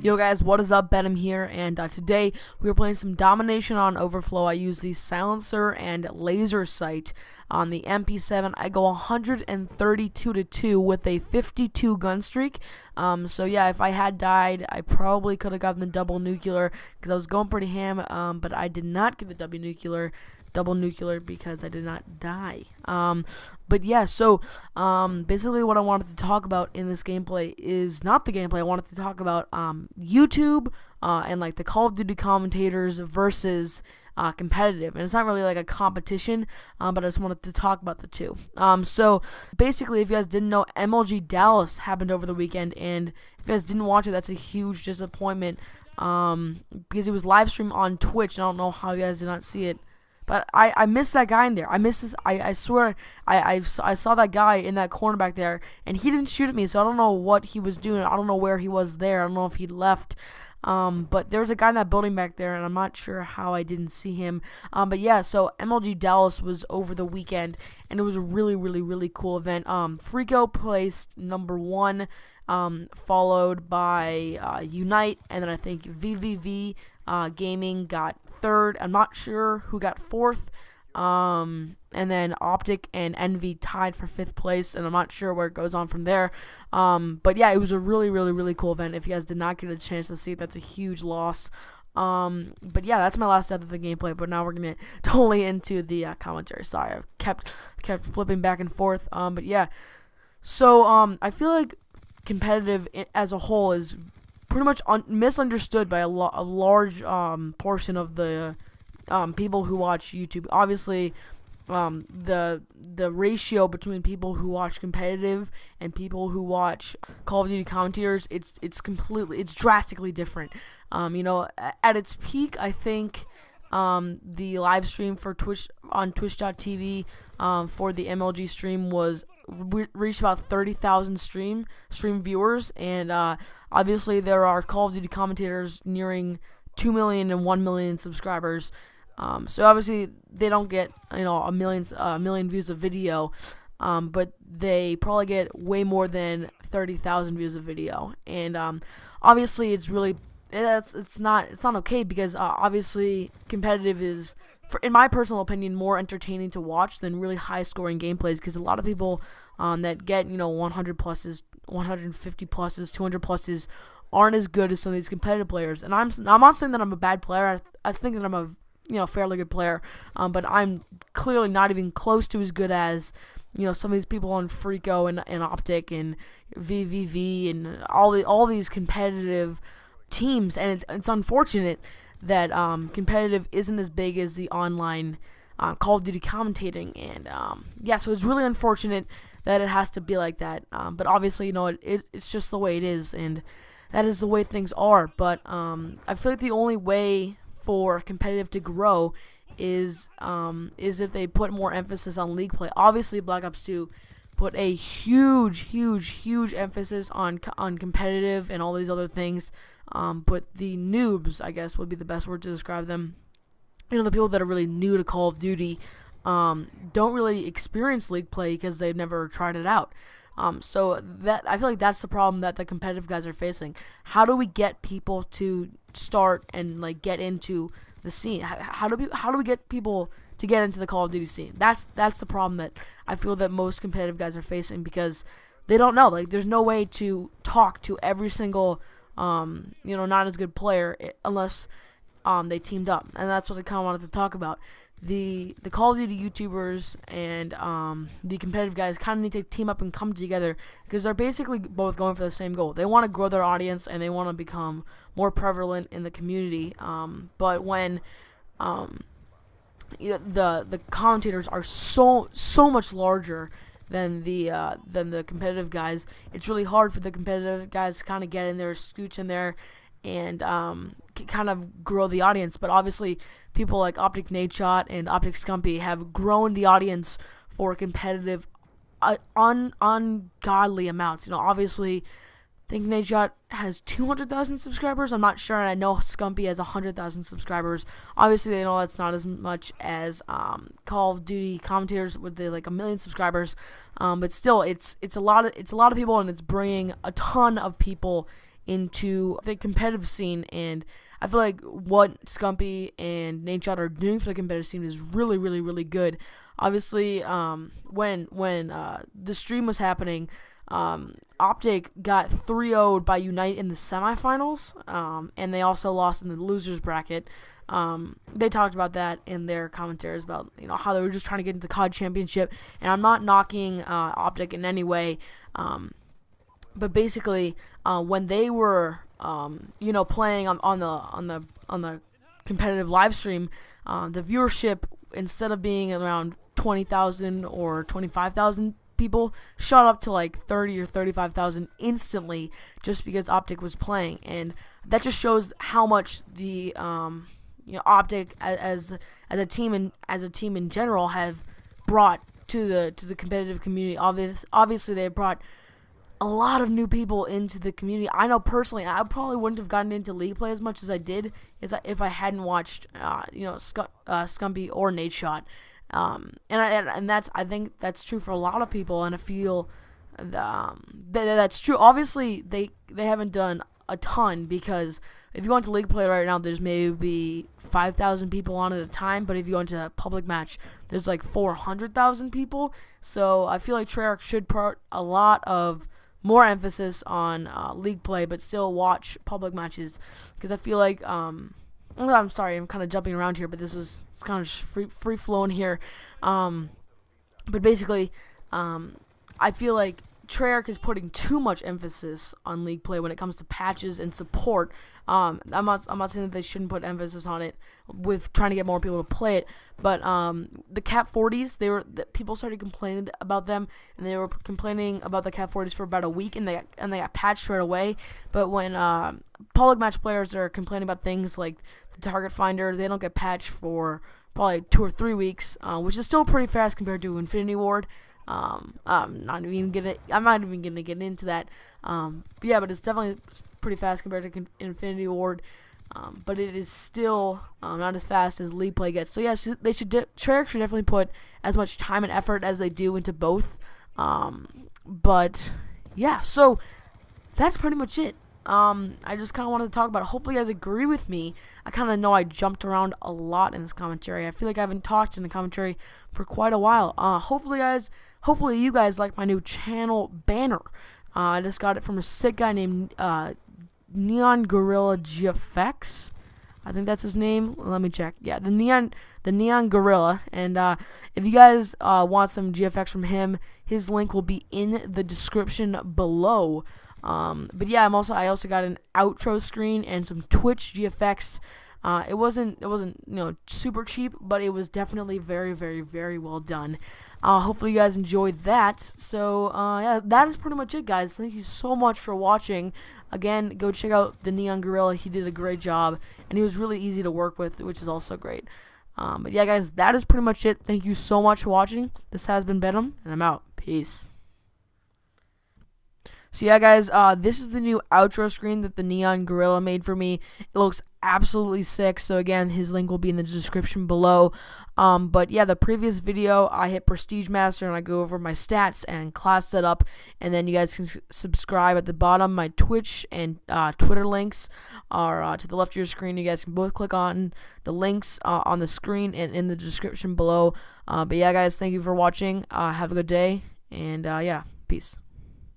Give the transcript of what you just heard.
Yo guys, what is up? Benham here, and today we are playing some Domination on Overflow. I use the Silencer and Laser Sight on the MP7. I go 132-2 with a 52 gun streak. So yeah, if I had died, I probably could have gotten the double nuclear because I was going pretty ham, but I did not get the double nuclear because I did not die. But yeah, so basically what I wanted to talk about in this gameplay is not the gameplay. I wanted to talk about YouTube and like the Call of Duty commentators versus competitive. And it's not really like a competition, but I just wanted to talk about the two. So basically, if you guys didn't know, MLG Dallas happened over the weekend, and if you guys didn't watch it, that's a huge disappointment because it was live streamed on Twitch. I don't know how you guys did not see it. But I missed that guy in there. I swear I saw that guy in that corner back there, and he didn't shoot at me, so I don't know what he was doing. I don't know where he was there. I don't know if he left. But there was a guy in that building back there, and I'm not sure how I didn't see him. But yeah, so MLG Dallas was over the weekend, and it was a really cool event. Freako placed number 1, followed by Unite, and then I think VVV Gaming got 3rd. I'm not sure who got 4th. And then Optic and Envy tied for 5th place, and I'm not sure where it goes on from there. But yeah, it was a really cool event. If you guys did not get a chance to see it, that's a huge loss. But yeah, that's my last death of the gameplay. But now we're gonna totally into the commentary. Sorry, I kept flipping back and forth. But yeah, so I feel like competitive as a whole is pretty much misunderstood by a large portion of the people who watch YouTube. Obviously, the ratio between people who watch competitive and people who watch Call of Duty commentators, it's drastically different. You know, at its peak, I think the live stream for Twitch on Twitch.tv for the MLG stream reached about 30,000 stream viewers, and obviously there are Call of Duty commentators nearing 2 million and 1 million subscribers. So obviously they don't get a million views of video, but they probably get way more than 30,000 views of video, and obviously it's not okay because obviously competitive is, in my personal opinion, more entertaining to watch than really high-scoring gameplays, because a lot of people that get 100 pluses, 150 pluses, 200 pluses aren't as good as some of these competitive players. And I'm not saying that I'm a bad player. I think that I'm a fairly good player, but I'm clearly not even close to as good as some of these people on Freako and Optic and VVV and all these competitive teams. And it's unfortunate that competitive isn't as big as the online Call of Duty commentating, and yeah, so it's really unfortunate that it has to be like that. But obviously, it's just the way it is, and that is the way things are. But I feel like the only way for competitive to grow is if they put more emphasis on league play. Obviously, Black Ops 2 put a huge emphasis on competitive and all these other things. But the noobs, I guess, would be the best word to describe them. The people that are really new to Call of Duty don't really experience league play because they've never tried it out. So that, I feel like that's the problem that the competitive guys are facing. How do we get people to start and get into the scene? How do we get people to get into the Call of Duty scene? That's the problem that I feel that most competitive guys are facing, because they don't know. There's no way to talk to every single not as good player unless they teamed up, and that's what I kind of wanted to talk about. The Call of Duty YouTubers and the competitive guys kind of need to team up and come together, because they're basically both going for the same goal. They want to grow their audience, and they want to become more prevalent in the community. But when the commentators are so much larger than the competitive guys, it's really hard for the competitive guys to kind of get in there, scooch in there, and kind of grow the audience. But obviously, people like Optic Nadeshot and Optic Scumpy have grown the audience for competitive ungodly amounts. Obviously, I think Nadeshot has 200,000 subscribers. I'm not sure, and I know Scumpy has 100,000 subscribers. Obviously, they know that's not as much as Call of Duty commentators with a million subscribers. But still, it's a lot of people, and it's bringing a ton of people into the competitive scene, and I feel like what Scumpy and Nadeshot are doing for the competitive scene is really, really, really good. Obviously, when the stream was happening, Optic got 3-0'd by Unite in the semifinals, and they also lost in the losers bracket. They talked about that in their commentaries about how they were just trying to get into the COD championship, and I'm not knocking Optic in any way, but basically when they were playing on the competitive live stream, the viewership, instead of being around 20,000 or 25,000 people, shot up to like 30 or 35,000 instantly, just because Optic was playing, and that just shows how much the Optic as a team in general have brought to the competitive community. Obviously they brought a lot of new people into the community. I know personally, I probably wouldn't have gotten into League play as much as I did if I hadn't watched Scumpy or Nadeshot. And I think that's true for a lot of people, and I feel that's true. Obviously, they haven't done a ton, because if you go into League play right now, there's maybe 5,000 people on at a time, but if you go into a public match, there's like 400,000 people. So I feel like Treyarch should put a lot of more emphasis on League play, but still watch public matches, because I feel like I'm sorry, I'm kind of jumping around here, but it's kind of free flowing here. But basically, I feel like Treyarch is putting too much emphasis on League play when it comes to patches and support. I'm not saying that they shouldn't put emphasis on it with trying to get more people to play it, but the Cat 40s, people started complaining about them, and they were complaining about the Cat 40s for about a week, and they got patched right away. But when public match players are complaining about things like the target finder, they don't get patched for probably 2 or 3 weeks, which is still pretty fast compared to Infinity Ward. I'm not even gonna get into that. But it's definitely pretty fast compared to Infinity Ward. But it is still not as fast as League play gets. So yes, Treyarch should definitely put as much time and effort as they do into both. But yeah, so that's pretty much it. I just kind of wanted to talk about it. Hopefully you guys agree with me. I kind of know I jumped around a lot in this commentary. I feel like I haven't talked in the commentary for quite a while. Hopefully you guys like my new channel banner. I just got it from a sick guy named Neon Gorilla GFX. I think that's his name. Let me check. Yeah, the Neon Gorilla. And if you guys want some GFX from him, his link will be in the description below. But yeah, I also got an outro screen and some Twitch GFX. It wasn't super cheap, but it was definitely very, very, very well done. Hopefully you guys enjoyed that. So yeah, that is pretty much it, guys. Thank you so much for watching. Again, go check out the Neon Gorilla. He did a great job, and he was really easy to work with, which is also great. But yeah, guys, that is pretty much it. Thank you so much for watching. This has been Benham, and I'm out. Peace. So yeah, guys, this is the new outro screen that the Neon Gorilla made for me. It looks absolutely sick. So again, his link will be in the description below. But yeah, the previous video, I hit Prestige Master, and I go over my stats and class setup. And then you guys can subscribe at the bottom. My Twitch and Twitter links are to the left of your screen. You guys can both click on the links on the screen and in the description below. But yeah, guys, thank you for watching. Have a good day, and yeah, peace.